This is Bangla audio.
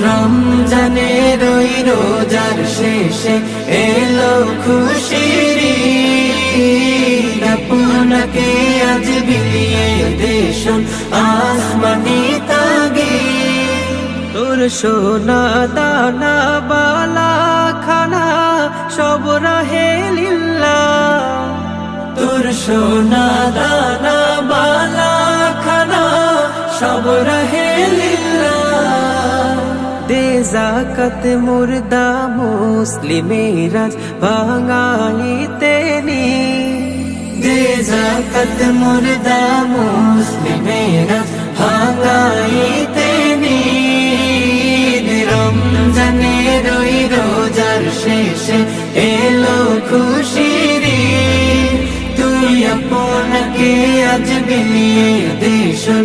রমজানের ওই রোজার শেষে এলো খুশির ঈদ, আপনাকে আজ বিলিয়ে দেশন আসমানি তাগীদ। তোর সোনা দানা বালা খানা সব রাহে লিল্লাহ, তোর সোনা দানা বালা খানা সব রাহে লিল্লাহ। দে যাকাত মুর্দা মুসলিমেরাজ ভাঙাইতে নি, দে যাকাত মুর্দা মুসলিমেরাজ ভাঙাইতে নি। রমজানের ওই রোজার শেষে এলো খুশির ঈদ, তুই আপনাকে আজ বিলিয়ে দেশন